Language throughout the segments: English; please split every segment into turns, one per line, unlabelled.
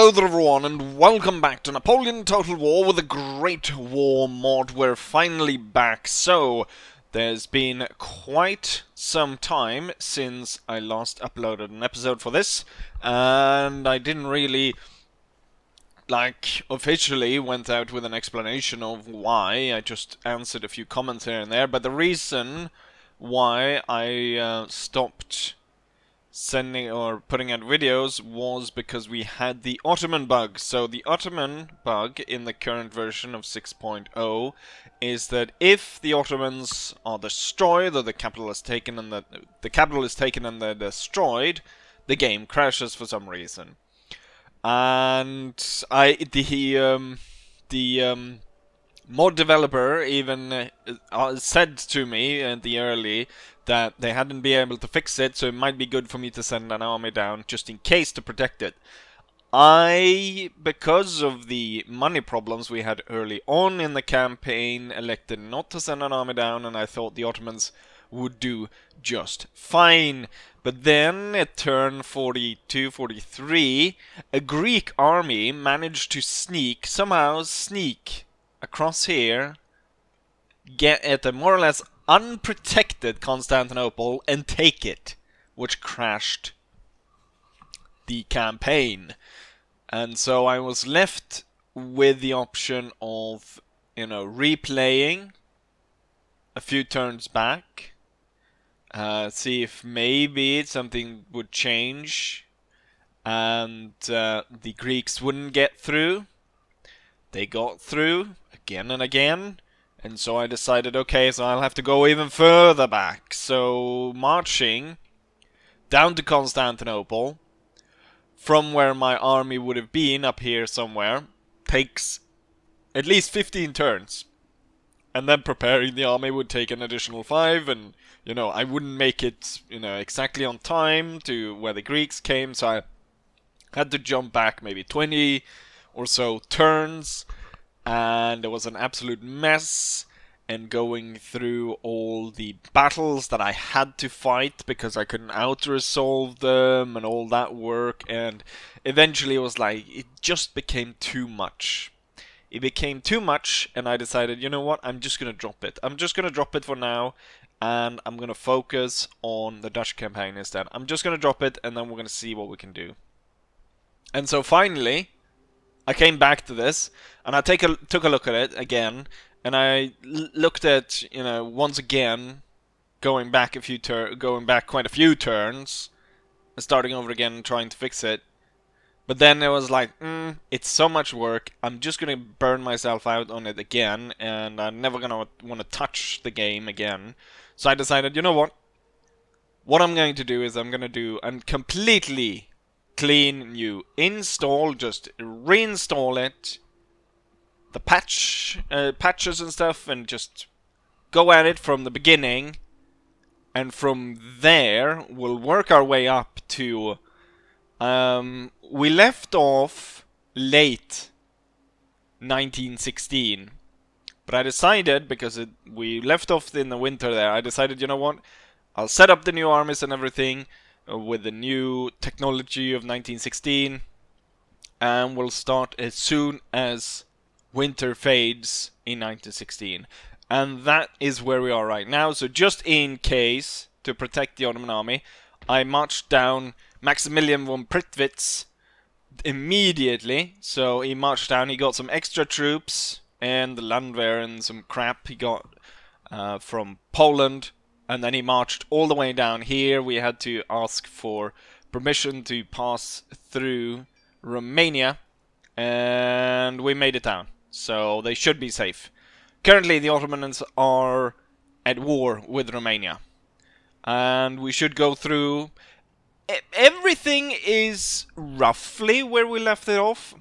Hello there everyone, and welcome back to Napoleon Total War with the Great War mod. We're finally back. So, there's been quite some time since I last uploaded an episode for this, and I didn't really, officially went out with an explanation of why. I just answered a few comments here and there, but the reason why I stopped sending or putting out videos was because we had the Ottoman Bug. So the Ottoman Bug in the current version of 6.0 is that if the Ottomans are destroyed, or the capital is taken and the capital is taken and they're destroyed, the game crashes for some reason. And the mod developer even said to me at the early that they hadn't been able to fix it, so it might be good for me to send an army down just in case to protect it. Because of the money problems we had early on in the campaign, elected not to send an army down, and I thought the Ottomans would do just fine. But then at turn 42, 43, a Greek army managed to somehow sneak across here, get at a more or less unprotected Constantinople and take it, which crashed the campaign. And so I was left with the option of, replaying a few turns back, see if maybe something would change and the Greeks wouldn't get through. They got through again and again. And so I decided, okay, so I'll have to go even further back. So marching down to Constantinople from where my army would have been up here somewhere takes at least 15 turns. And then preparing the army would take an additional 5, and I wouldn't make it exactly on time to where the Greeks came, so I had to jump back maybe 20 or so turns. And it was an absolute mess, and going through all the battles that I had to fight because I couldn't out-resolve them and all that work, and eventually it just became too much. It became too much, and I decided, you know what, I'm just gonna drop it. I'm just gonna drop it for now, and I'm gonna focus on the Dutch campaign instead. I'm just gonna drop it, and then we're gonna see what we can do. And so finally, I came back to this, and I took a look at it again, and I looked at, once again, going back quite a few turns, and starting over again and trying to fix it. But then it was like, it's so much work, I'm just gonna burn myself out on it again, and I'm never gonna want to touch the game again. So I decided, you know what? What I'm going to do is I'm gonna do a completely clean new install, just reinstall it, the patches and stuff, and just go at it from the beginning, and from there we'll work our way up to we left off late 1916, but I decided, because we left off in the winter there, I decided, you know what, I'll set up the new armies and everything with the new technology of 1916, and we'll start as soon as winter fades in 1916. And that is where we are right now. So just in case, to protect the Ottoman army, I marched down Maximilian von Prittwitz immediately. So he marched down, he got some extra troops and the Landwehr and some crap he got from Poland. And then he marched all the way down here. We had to ask for permission to pass through Romania, and we made it down. So they should be safe. Currently the Ottomans are at war with Romania, and we should go through. Everything is roughly where we left it off.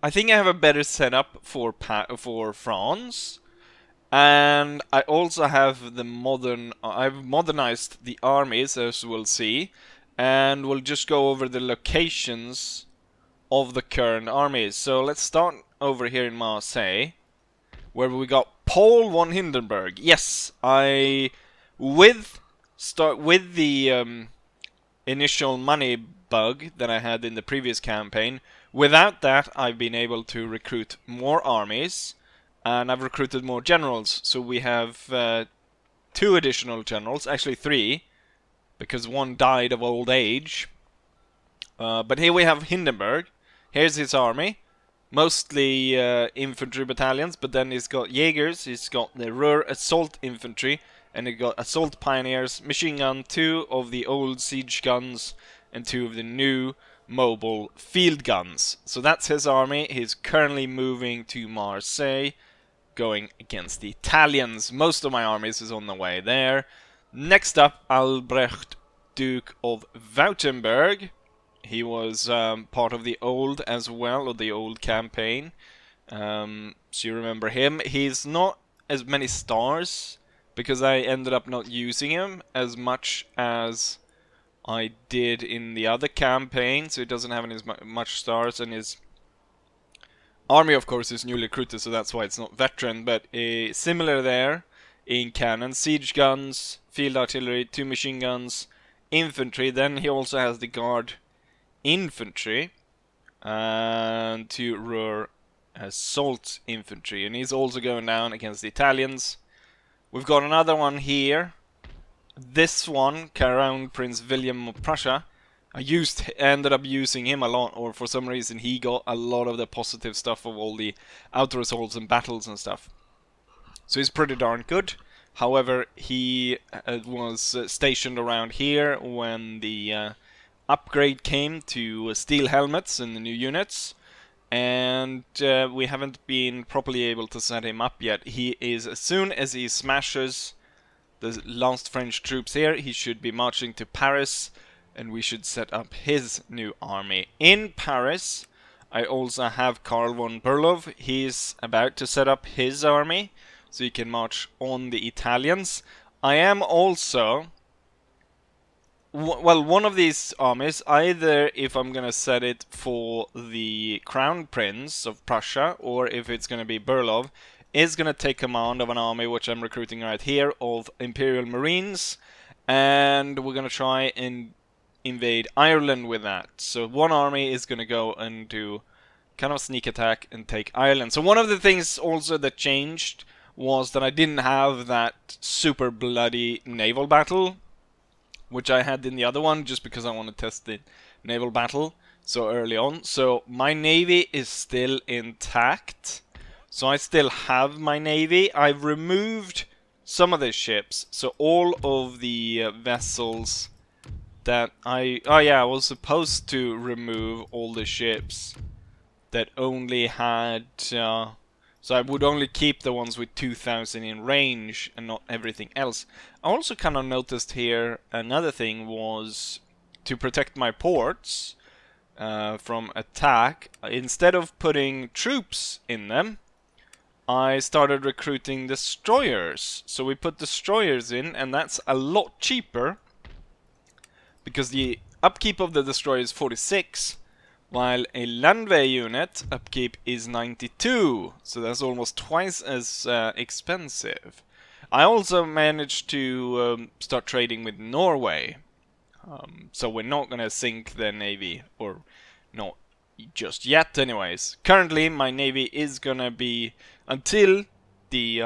I think I have a better setup for France. And I also have I've modernized the armies, as we'll see, and we'll just go over the locations of the current armies. So let's start over here in Marseille, where we got Paul von Hindenburg. Yes, with the initial money bug that I had in the previous campaign, Without that, I've been able to recruit more armies, and I've recruited more generals. So we have 2 additional generals, actually 3, because one died of old age. But here we have Hindenburg. Here's his army. Mostly infantry battalions, but then he's got Jaegers, he's got the Ruhr assault infantry, and he got assault pioneers, machine gun, 2 of the old siege guns, and 2 of the new mobile field guns. So that's his army. He's currently moving to Marseille, going against the Italians. Most of my armies is on the way there. Next up, Albrecht, Duke of Valterberg. He was part of the old as well, or the old campaign. So you remember him. He's not as many stars, because I ended up not using him as much as I did in the other campaign. So he doesn't have as much stars, and his army, of course, is newly recruited, so that's why it's not veteran. But similar there in cannon, siege guns, field artillery, 2 machine guns, infantry. Then he also has the guard infantry and 2 Ruhr assault infantry, and he's also going down against the Italians. We've got another one here. This one, Crown Prince William of Prussia. I ended up using him a lot, or for some reason he got a lot of the positive stuff of all the outer assaults and battles and stuff. So he's pretty darn good. However, he was stationed around here when the upgrade came to steel helmets in the new units, and we haven't been properly able to set him up yet. He is, as soon as he smashes the last French troops here, he should be marching to Paris, and we should set up his new army in Paris. I also have Karl von Berlov. He's about to set up his army, so he can march on the Italians. I am also... Well, one of these armies, either if I'm gonna set it for the Crown Prince of Prussia, or if it's gonna be Berlov, is gonna take command of an army which I'm recruiting right here of Imperial Marines, and we're gonna try and invade Ireland with that. So one army is gonna go and do kind of sneak attack and take Ireland. So one of the things also that changed was that I didn't have that super bloody naval battle, which I had in the other one, just because I want to test the naval battle so early on. So my navy is still intact. So I still have my navy. I've removed some of the ships. So all of the vessels that I was supposed to remove all the ships that only had... So I would only keep the ones with 2,000 in range and not everything else. I also kind of noticed here another thing was to protect my ports from attack. Instead of putting troops in them, I started recruiting destroyers. So we put destroyers in, and that's a lot cheaper because the upkeep of the destroyer is 46. While a Landwehr unit upkeep is 92, so that's almost twice as expensive. I also managed to start trading with Norway, so we're not gonna sink their navy, or not just yet anyways. Currently my navy is gonna be, until the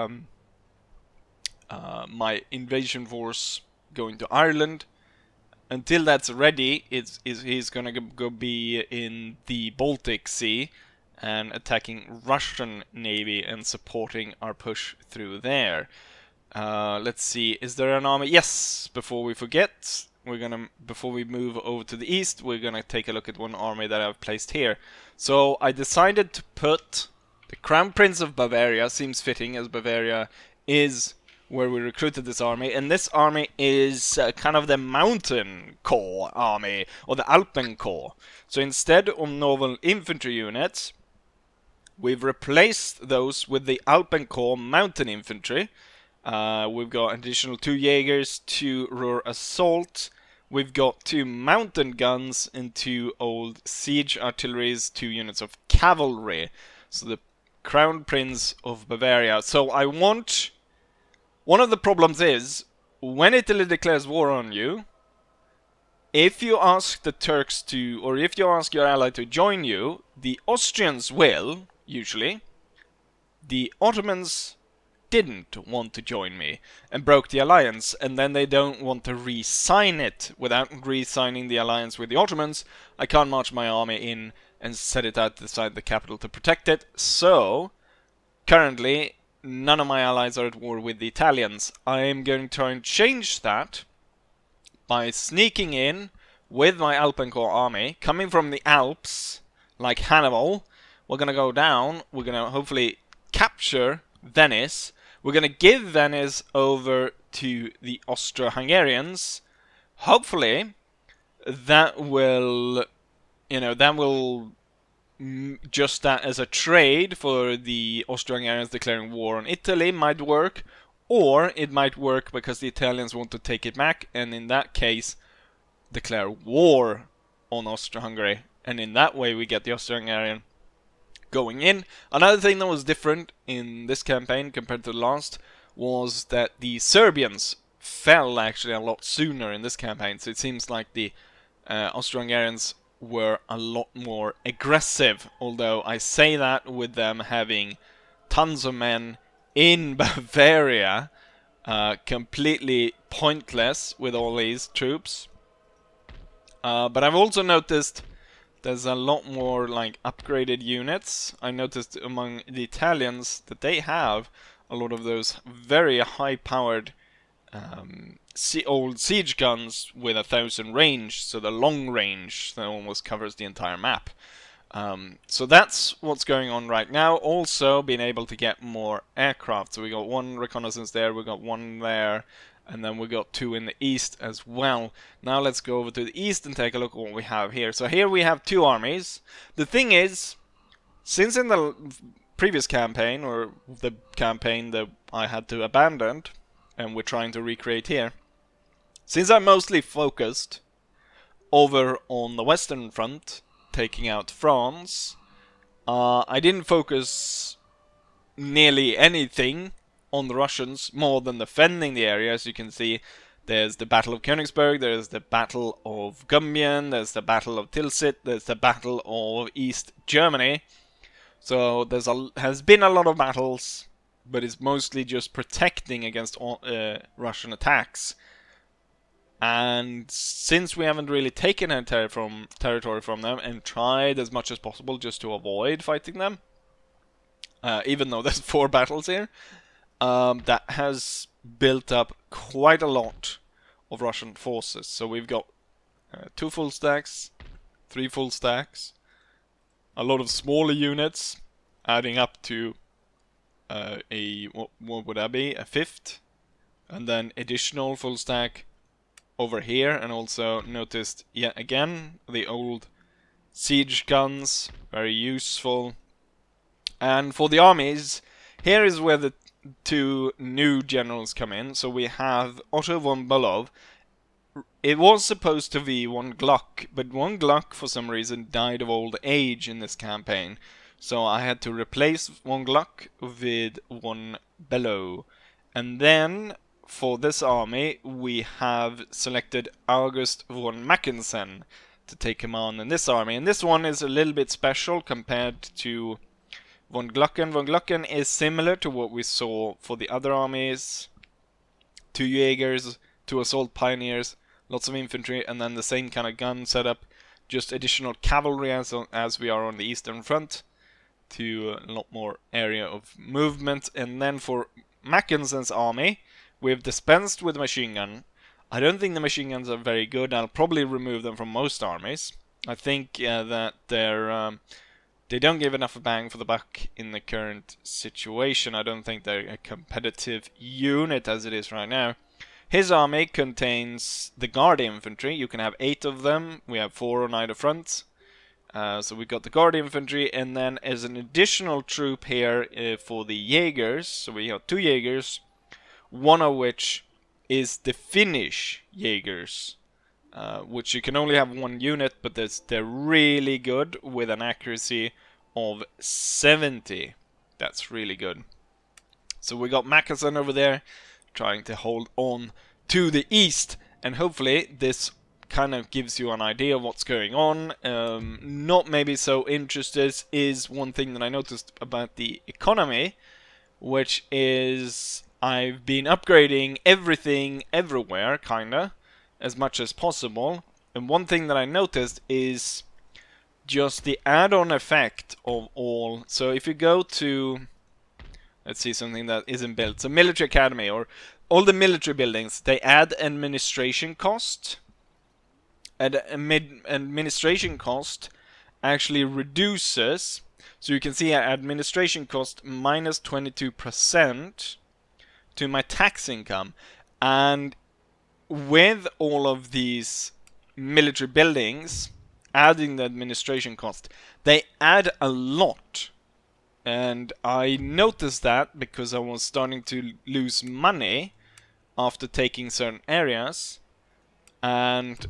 my invasion force going to Ireland, until that's ready, he's gonna go be in the Baltic Sea and attacking Russian navy and supporting our push through there. Let's see, is there an army? Yes, before we forget, before we move over to the east, we're gonna take a look at one army that I've placed here. So I decided to put the Crown Prince of Bavaria, seems fitting as Bavaria is where we recruited this army, and this army is kind of the Mountain Corps army, or the Alpen Corps. So instead of normal infantry units, we've replaced those with the Alpen Corps mountain infantry. We've got additional 2 Jaegers, 2 Ruhr assault, we've got 2 mountain guns, and 2 old siege artilleries, 2 units of cavalry. So the Crown Prince of Bavaria. So I want... One of the problems is, when Italy declares war on you, if you ask the Turks to, or if you ask your ally to join you, the Austrians will, usually. The Ottomans didn't want to join me and broke the alliance, and then they don't want to re-sign it. Without re-signing the alliance with the Ottomans, I can't march my army in and set it outside the capital to protect it. So, currently, none of my allies are at war with the Italians. I am going to try and change that by sneaking in with my Alpencorps army, coming from the Alps, like Hannibal. We're gonna go down, we're gonna hopefully capture Venice. We're gonna give Venice over to the Austro-Hungarians. Hopefully, that will, just that as a trade for the Austro-Hungarians declaring war on Italy might work, or it might work because the Italians want to take it back, and in that case, declare war on Austro-Hungary, and in that way we get the Austro-Hungarian going in. Another thing that was different in this campaign compared to the last was that the Serbians fell actually a lot sooner in this campaign, so it seems like the Austro-Hungarians were a lot more aggressive, although I say that with them having tons of men in Bavaria, completely pointless with all these troops. But I've also noticed there's a lot more like upgraded units. I noticed among the Italians that they have a lot of those very high-powered old siege guns with 1,000 range, so the long range that almost covers the entire map. So that's what's going on right now. Also, being able to get more aircraft. So we got one reconnaissance there, we got one there, and then we got 2 in the east as well. Now let's go over to the east and take a look at what we have here. So here we have 2 armies. The thing is, since in the previous campaign, or the campaign that I had to abandon, and we're trying to recreate here, since I mostly focused over on the Western Front, taking out France, I didn't focus nearly anything on the Russians more than defending the area. As you can see, there's the Battle of Königsberg, there's the Battle of Gumbian, there's the Battle of Tilsit, there's the Battle of East Germany. So has been a lot of battles, but it's mostly just protecting against Russian attacks. And since we haven't really taken any territory from them and tried as much as possible just to avoid fighting them, even though there's 4 battles here, that has built up quite a lot of Russian forces. So we've got 2 full stacks, 3 full stacks, a lot of smaller units, adding up to what would that be? A 5th, and then additional full stack over here, and also noticed yet again the old siege guns, very useful. And for the armies, here is where the 2 new generals come in. So we have Otto von Belov. It was supposed to be one Gluck, but one Gluck for some reason died of old age in this campaign. So I had to replace one Gluck with one Bellow. And then for this army, we have selected August von Mackensen to take him on in this army. And this one is a little bit special compared to von Glucken. Von Glucken is similar to what we saw for the other armies. 2 Jaegers, 2 assault pioneers, lots of infantry, and then the same kind of gun setup. Just additional cavalry as we are on the Eastern Front, to a lot more area of movement. And then for Mackensen's army, we've dispensed with machine gun. I don't think the machine guns are very good. I'll probably remove them from most armies. I think that they don't give enough bang for the buck in the current situation. I don't think they're a competitive unit as it is right now. His army contains the Guard infantry. You can have 8 of them. We have 4 on either front. So we've got the Guard infantry, and then as an additional troop here for the Jaegers. So we have 2 Jaegers, one of which is the Finnish Jaegers, which you can only have 1 unit, but they're really good with an accuracy of 70. That's really good. So we got Mackensen over there trying to hold on to the east, and hopefully this kind of gives you an idea of what's going on. Not maybe so interested is one thing that I noticed about the economy, which is I've been upgrading everything everywhere, kinda, as much as possible. And one thing that I noticed is just the add-on effect of all. So if you go to, let's see, something that isn't built. So military academy, or all the military buildings, they add administration cost. And administration cost actually reduces. So you can see administration cost minus 22% to my tax income. And with all of these military buildings, adding the administration cost, they add a lot. And I noticed that because I was starting to lose money after taking certain areas. And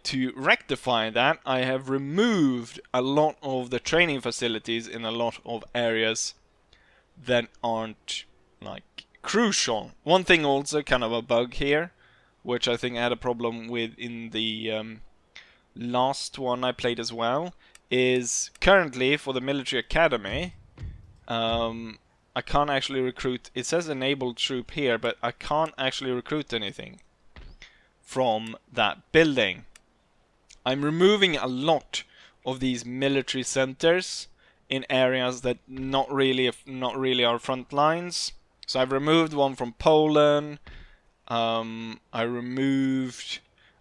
to rectify that, I have removed a lot of the training facilities in a lot of areas that aren't like crucial. One thing also, kind of a bug here, which I think I had a problem with in the last one I played as well, is currently for the military academy, I can't actually recruit. It says enable troop here, but I can't actually recruit anything from that building. I'm removing a lot of these military centers in areas that not really are front lines. So I've removed one from Poland. I removed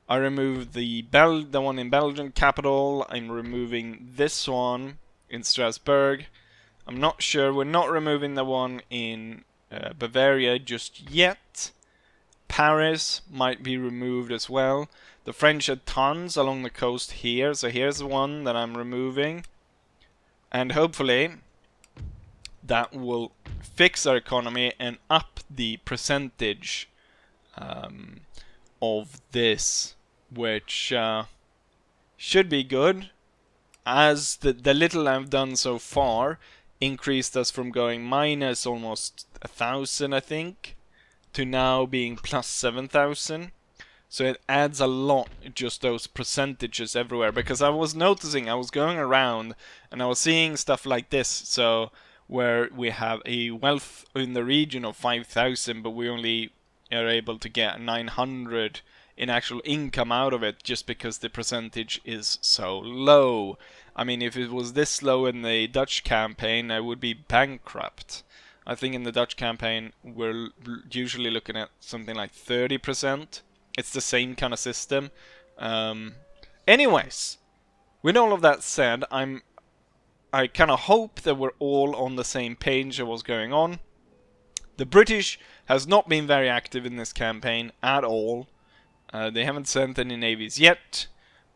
the one in Belgium capital. I'm removing this one in Strasbourg. I'm not sure. We're not removing the one in Bavaria just yet. Paris might be removed as well. The French had tons along the coast here, so here's one that I'm removing. And hopefully that will fix our economy and up the percentage of this, which should be good, as the little I've done so far increased us from going minus almost 1,000, I think, to now being plus 7,000. So it adds a lot, just those percentages everywhere. Because I was noticing, I was going around and I was seeing stuff like this. So where we have a wealth in the region of 5,000, but we only are able to get 900 in actual income out of it, just because the percentage is so low. I mean, if it was this low in the Dutch campaign, I would be bankrupt. I think in the Dutch campaign, we're usually looking at something like 30%. It's the same kind of system. Anyways, with all of that said, I kind of hope that we're all on the same page of what's going on. The British has not been very active in this campaign at all. They haven't sent any navies yet,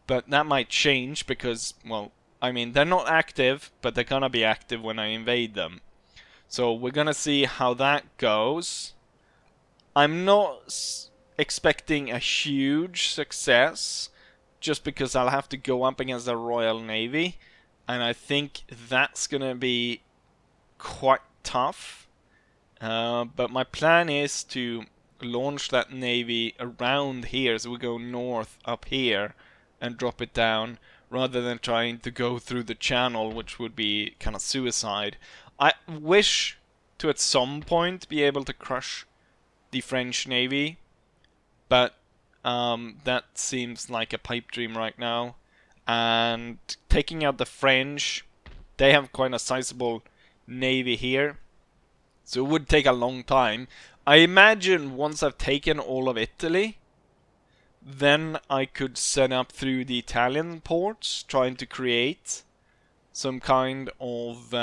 but that might change because, well, I mean, they're not active, but they're gonna be active when I invade them. So we're gonna see how that goes. I'm not expecting a huge success, just because I'll have to go up against the Royal Navy, and I think that's gonna be quite tough. But my plan is to launch that navy around here, so we go north up here and drop it down, rather than trying to go through the channel, which would be kind of suicide. I wish to at some point be able to crush the French navy, but that seems like a pipe dream right now. And taking out the French, they have quite a sizable navy here, so it would take a long time. I imagine once I've taken all of Italy, then I could set up through the Italian ports, trying to create some kind of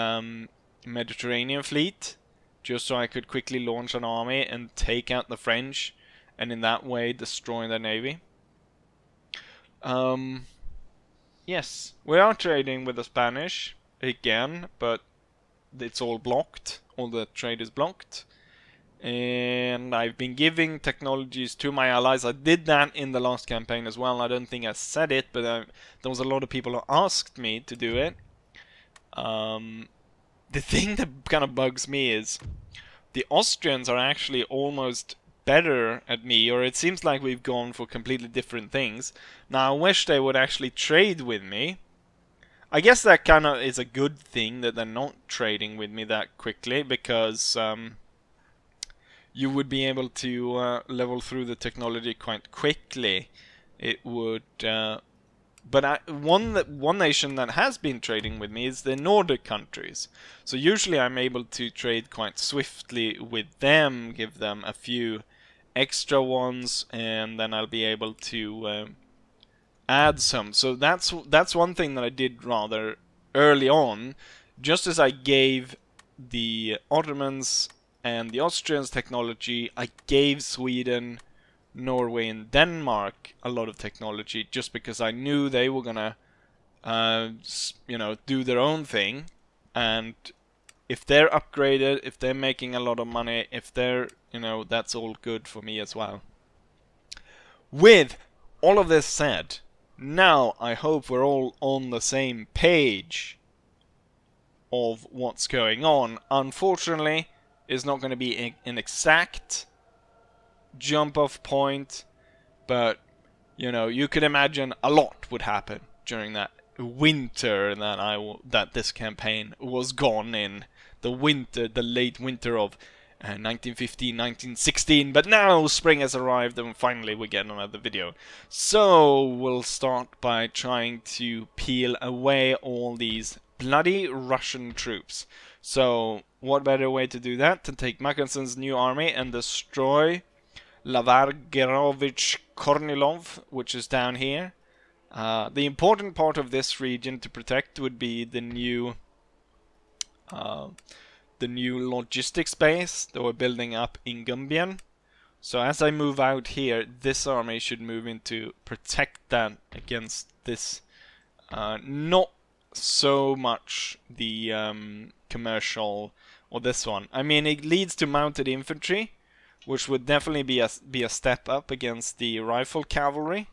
Mediterranean fleet, just so I could quickly launch an army and take out the French, and in that way destroy their navy. Yes, we are trading with the Spanish again, but it's all blocked. All the trade is blocked. And I've been giving technologies to my allies. I did that in the last campaign as well. I don't think I said it, but there was a lot of people who asked me to do it. The thing that kind of bugs me is the Austrians are actually almost better at me, or it seems like we've gone for completely different things. Now, I wish they would actually trade with me. I guess that kind of is a good thing that they're not trading with me that quickly, because you would be able to level through the technology quite quickly. It would... But one nation that has been trading with me is the Nordic countries. So usually I'm able to trade quite swiftly with them, give them a few extra ones, and then I'll be able to add some. So that's one thing that I did rather early on. Just as I gave the Ottomans and the Austrians technology, I gave Sweden, Norway and Denmark a lot of technology, just because I knew they were gonna do their own thing. And if they're upgraded, if they're making a lot of money, if they're, that's all good for me as well. With all of this said, now I hope we're all on the same page of what's going on. Unfortunately, it's not going to be an exact jump off point, but you could imagine a lot would happen during that winter that this campaign was gone in. The late winter of 1915, 1916, but now spring has arrived and finally we get another video. So we'll start by trying to peel away all these bloody Russian troops. So what better way to do that than take Mackenson's new army and destroy Lavargerovich Kornilov, which is down here. The important part of this region to protect would be the new logistics base that we're building up in Gumbien. So as I move out here, this army should move in to protect that against this. Not so much the commercial or this one. I mean, it leads to mounted infantry, which would definitely be a step up against the rifle cavalry,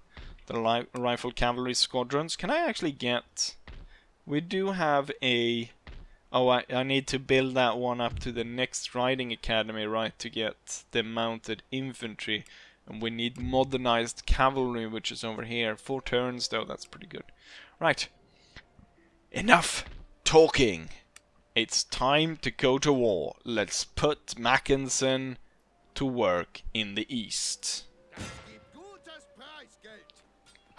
the rifle cavalry squadrons. Can I actually get... We do have a... Oh, I need to build that one up to the next riding academy, right, to get the mounted infantry. And we need modernized cavalry, which is over here. 4 turns, though, that's pretty good. Right. Enough talking. It's time to go to war. Let's put Mackensen to work in the east.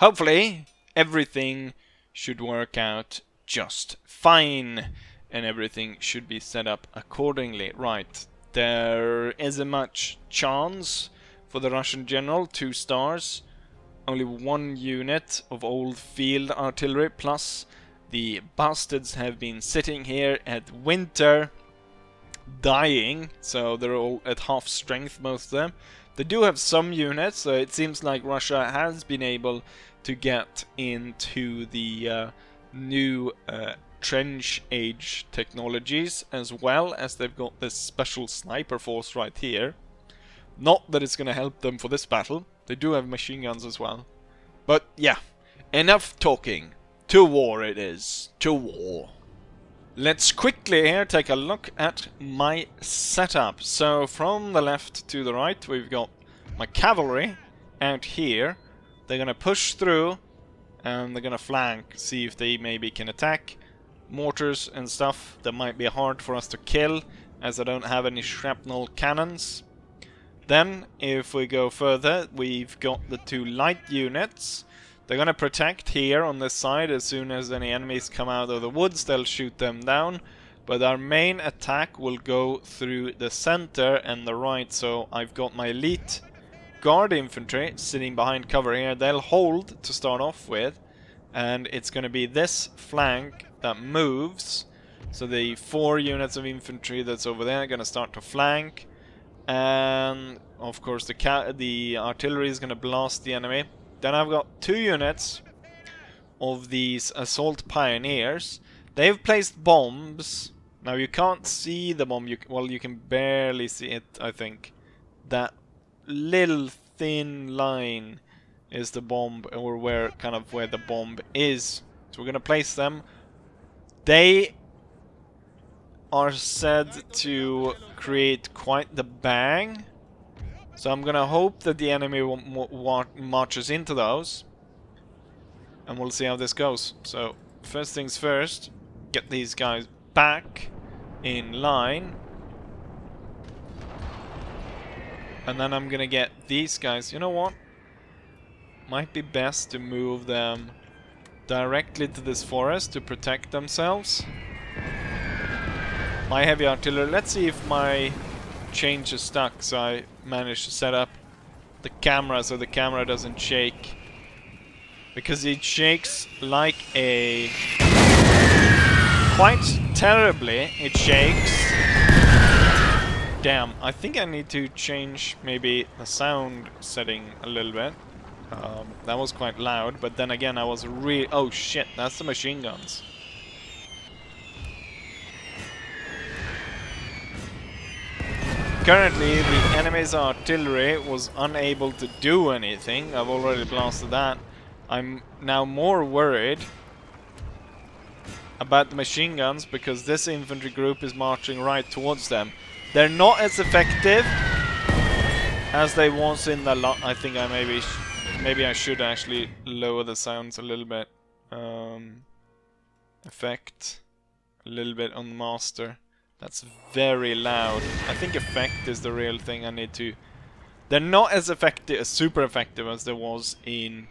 Hopefully, everything should work out just fine. And everything should be set up accordingly. Right, there isn't much chance for the Russian general. 2 stars, only 1 unit of old field artillery, plus the bastards have been sitting here at winter dying, so they're all at half strength, most of them. They do have some units, so it seems like Russia has been able to get into the new trench age technologies, as well as they've got this special sniper force right here. Not that it's going to help them for this battle. They do have machine guns as well. But yeah, enough talking. To war it is. To war. Let's quickly here take a look at my setup. So from the left to the right, we've got my cavalry out here. They're going to push through and they're going to flank, see if they maybe can attack. Mortars and stuff that might be hard for us to kill, as I don't have any shrapnel cannons. Then, if we go further, we've got the 2 light units. They're gonna protect here on this side. As soon as any enemies come out of the woods, they'll shoot them down. But our main attack will go through the center and the right. So I've got my elite guard infantry sitting behind cover here. They'll hold to start off with. And it's gonna be this flank that moves. So the 4 units of infantry that's over there are going to start to flank, and of course the artillery is going to blast the enemy. Then I've got 2 units of these assault pioneers. They've placed bombs. Now you can't see the bomb. Well, you can barely see it, I think. That little thin line is the bomb, or where the bomb is. So we're going to place them. They are said to create quite the bang. So I'm gonna hope that the enemy marches into those. And we'll see how this goes. So, first things first, get these guys back in line. And then I'm gonna get these guys, you know what? Might be best to move them directly to this forest to protect themselves. My heavy artillery, let's see if my change is stuck, so I managed to set up the camera so the camera doesn't shake. Because it shakes like a... quite terribly, it shakes. Damn, I think I need to change maybe the sound setting a little bit. That was quite loud, but then again I was oh shit, that's the machine guns. Currently, the enemy's artillery was unable to do anything. I've already blasted that. I'm now more worried about the machine guns because this infantry group is marching right towards them. They're not as effective as they was in the I think I maybe I should actually lower the sounds a little bit. Effect a little bit on the master. That's very loud. I think effect is the real thing I need to... They're not as effective, as super effective as there was in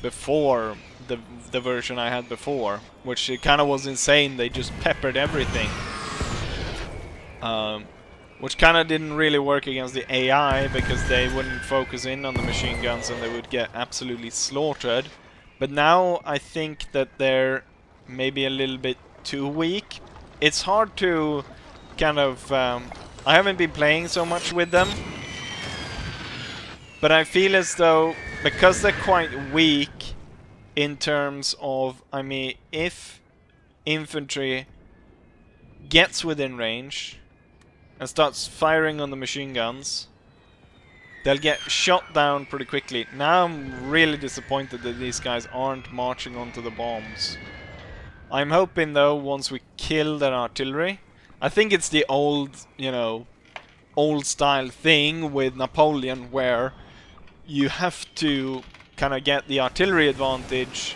before the version I had before, which it kind of was insane. They just peppered everything, which kind of didn't really work against the AI because they wouldn't focus in on the machine guns and they would get absolutely slaughtered. But now I think that they're maybe a little bit too weak. It's hard to kind of... I haven't been playing so much with them, but I feel as though because they're quite weak in terms of, I mean, if infantry gets within range and starts firing on the machine guns, they'll get shot down pretty quickly. Now I'm really disappointed that these guys aren't marching onto the bombs. I'm hoping though, once we kill their artillery, I think it's the old, you know, old style thing with Napoleon where you have to kind of get the artillery advantage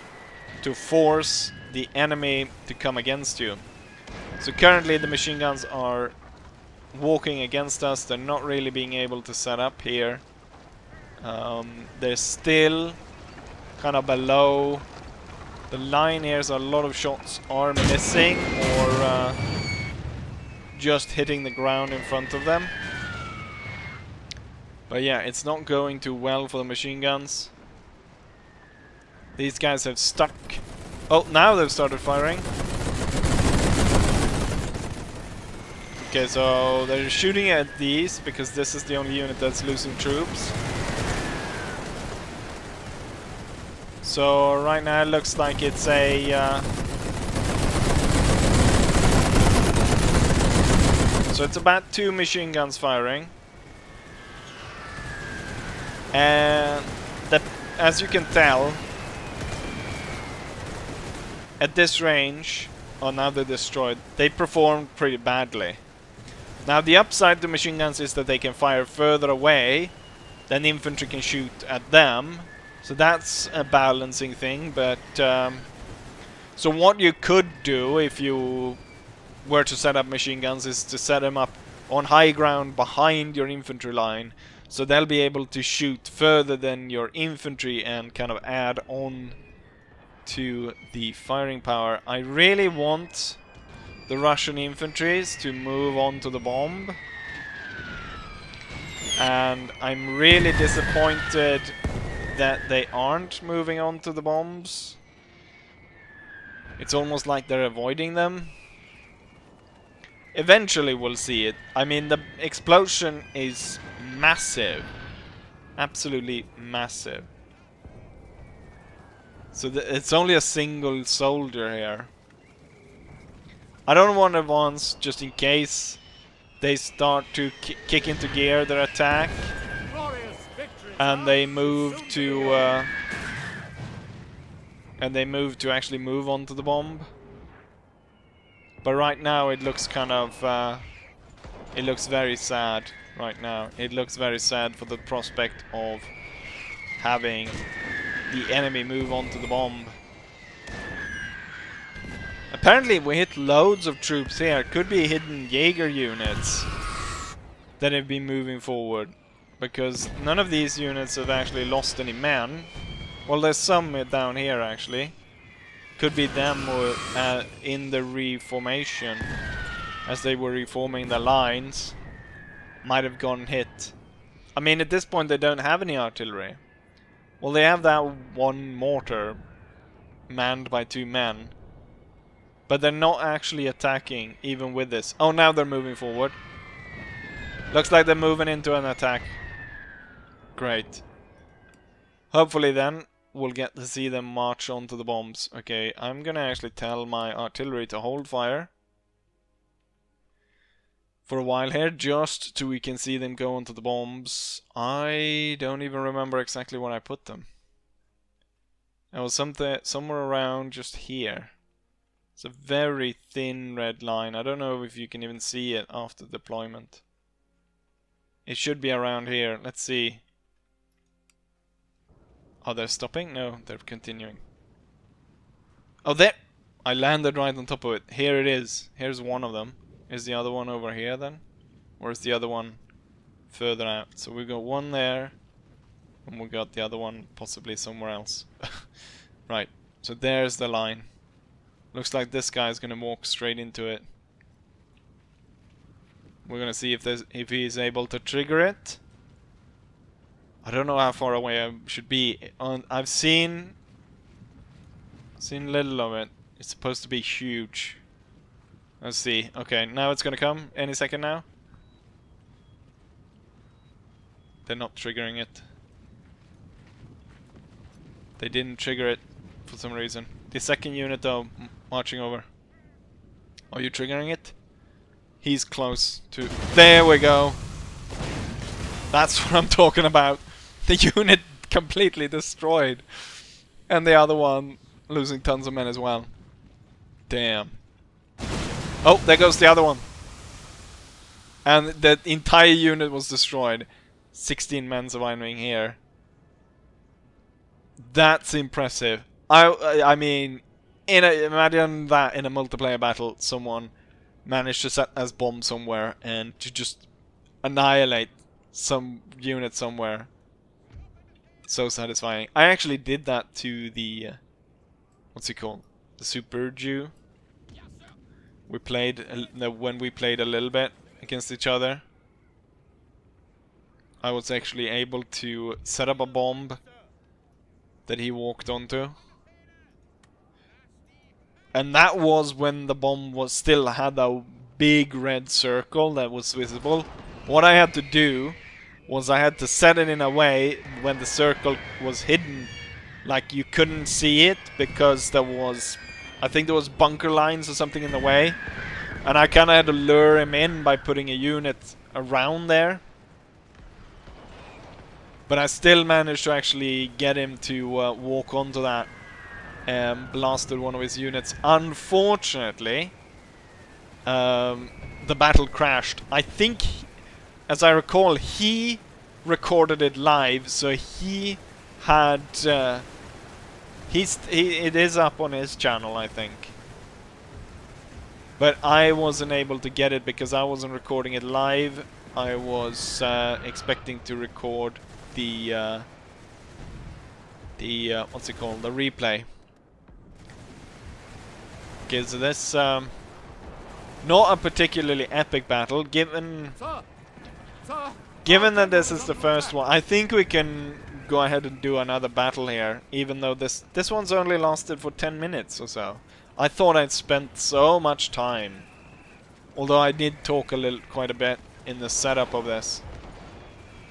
to force the enemy to come against you. So currently the machine guns are walking against us. They're not really being able to set up here. They're still kind of below the line here, so a lot of shots are missing or just hitting the ground in front of them. But yeah, it's not going too well for the machine guns. These guys have stuck. Oh, now they've started firing. Okay, so they're shooting at these because this is the only unit that's losing troops. So right now it looks like it's a... so it's about 2 machine guns firing. And as you can tell, at this range, oh now they're destroyed, they performed pretty badly. Now the upside to machine guns is that they can fire further away than infantry can shoot at them. So that's a balancing thing, but so what you could do if you were to set up machine guns is to set them up on high ground behind your infantry line, so they'll be able to shoot further than your infantry and kind of add on to the firing power. I really want the Russian infantries to move on to the bomb, and I'm really disappointed that they aren't moving on to the bombs. It's almost like they're avoiding them. Eventually we'll see it. I mean, the explosion is massive. Absolutely massive. So it's only a single soldier here. I don't want to advance just in case they start to kick into gear their attack. And they move to actually move onto the bomb. But right now it looks kind of it looks very sad. right now. It looks very sad for the prospect of having the enemy move onto the bomb. Apparently we hit loads of troops here. Could be hidden Jaeger units that have been moving forward. Because none of these units have actually lost any men. Well, there's some down here actually. Could be them or in the reformation. As they were reforming the lines. Might have gone hit. I mean, at this point they don't have any artillery. Well, they have that one mortar manned by 2 men. But they're not actually attacking, even with this. Oh, now they're moving forward. Looks like they're moving into an attack. Great. Hopefully then, we'll get to see them march onto the bombs. Okay, I'm gonna actually tell my artillery to hold fire. For a while here, just so we can see them go onto the bombs. I don't even remember exactly where I put them. It was somewhere around just here. It's a very thin red line. I don't know if you can even see it after deployment. It should be around here. Let's see. Oh, they're stopping? No, they're continuing. Oh, there! I landed right on top of it. Here it is. Here's one of them. Is the other one over here then? Or is the other one further out? So we got one there. And we got the other one possibly somewhere else. Right. So there's the line. Looks like this guy's gonna walk straight into it. We're gonna see if he's able to trigger it. I don't know how far away I should be. I've seen little of it. It's supposed to be huge. Let's see. Okay, now it's gonna come. Any second now. They're not triggering it. They didn't trigger it for some reason. The second unit though, marching over. Are you triggering it? He's close to... There we go! That's what I'm talking about. The unit completely destroyed. And the other one losing tons of men as well. Damn. Oh, there goes the other one. And the entire unit was destroyed. 16 men surviving here. That's impressive. I mean, imagine that in a multiplayer battle, someone managed to set as bomb somewhere and to just annihilate some unit somewhere. So satisfying. I actually did that to the what's it called? The Super Jew. We played when we played a little bit against each other. I was actually able to set up a bomb that he walked onto. And that was when the bomb was still had a big red circle that was visible. What I had to do was I had to set it in a way when the circle was hidden, like you couldn't see it because there was, I think there was bunker lines or something in the way, and I kind of had to lure him in by putting a unit around there. But I still managed to actually get him to walk onto that and blasted one of his units. Unfortunately, the battle crashed. I think, as I recall, he recorded it live, so he had... it is up on his channel, I think. But I wasn't able to get it because I wasn't recording it live. I was expecting to record the what's it called? The replay. Okay, so this not a particularly epic battle, given that this is the first one. I think we can go ahead and do another battle here, even though this one's only lasted for 10 minutes or so. I thought I'd spent so much time, although I did talk quite a bit in the setup of this.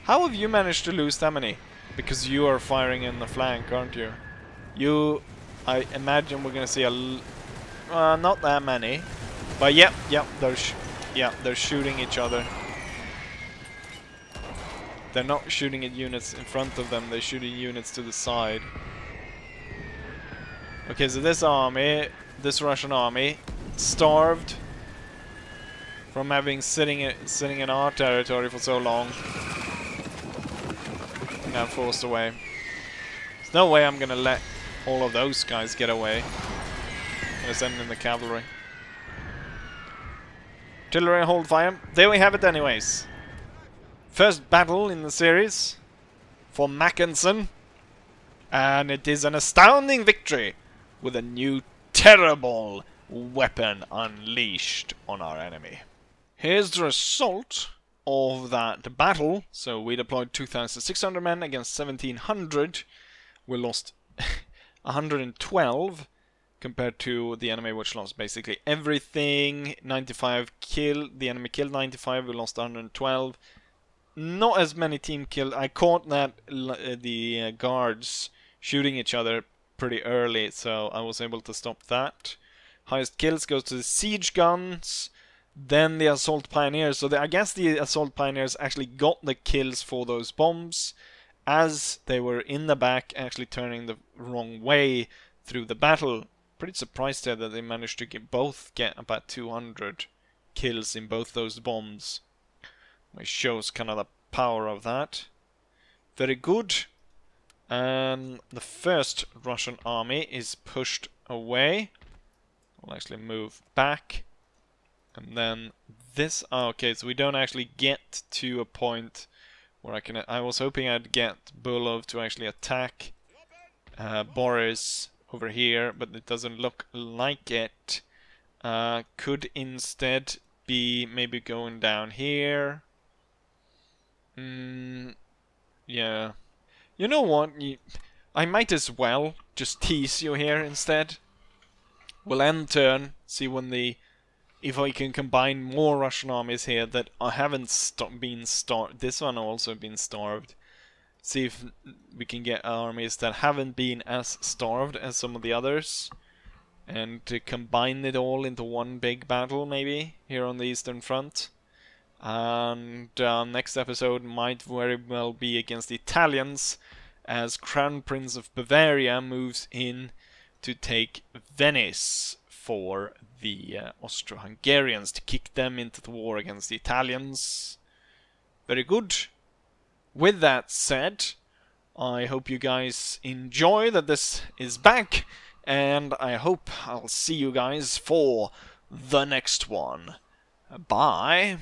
How have you managed to lose that many? Because you are firing in the flank, aren't you? I imagine we're gonna see not that many, but yep, they're shooting each other. They're not shooting at units in front of them, they're shooting units to the side. Okay, so this Russian army, starved, From having sitting in our territory for so long. Now forced away. There's no way I'm gonna let all of those guys get away. I'm gonna send in the cavalry. Artillery, hold fire. There we have it anyways. First battle in the series for Mackensen. And it is an astounding victory with a new terrible weapon unleashed on our enemy. Here's the result of that battle. So we deployed 2,600 men against 1,700. We lost 112 compared to the enemy, which lost basically everything. 95 killed. The enemy killed 95. We lost 112. Not as many team killed. I caught that the guards shooting each other pretty early, so I was able to stop that. Highest kills goes to the siege guns, then the assault pioneers. So I guess the assault pioneers actually got the kills for those bombs, as they were in the back, actually turning the wrong way through the battle. Pretty surprised there that they managed to get about 200 kills in both those bombs. Which shows kind of the power of that. Very good. And the first Russian army is pushed away. We'll actually move back. And then this... Oh, okay, so we don't actually get to a point where I was hoping I'd get Bulov to actually attack Boris over here, but it doesn't look like it. Could instead be maybe going down here. Yeah. You know what? I might as well just tease you here instead. We'll end turn, see when if I can combine more Russian armies here that I haven't been starved. This one also been starved. See if we can get armies that haven't been as starved as some of the others. And to combine it all into one big battle, maybe, here on the Eastern Front. And next episode might very well be against the Italians, as Crown Prince of Bavaria moves in to take Venice for the Austro-Hungarians, to kick them into the war against the Italians. Very good. With that said, I hope you guys enjoy that this is back, and I hope I'll see you guys for the next one. Bye.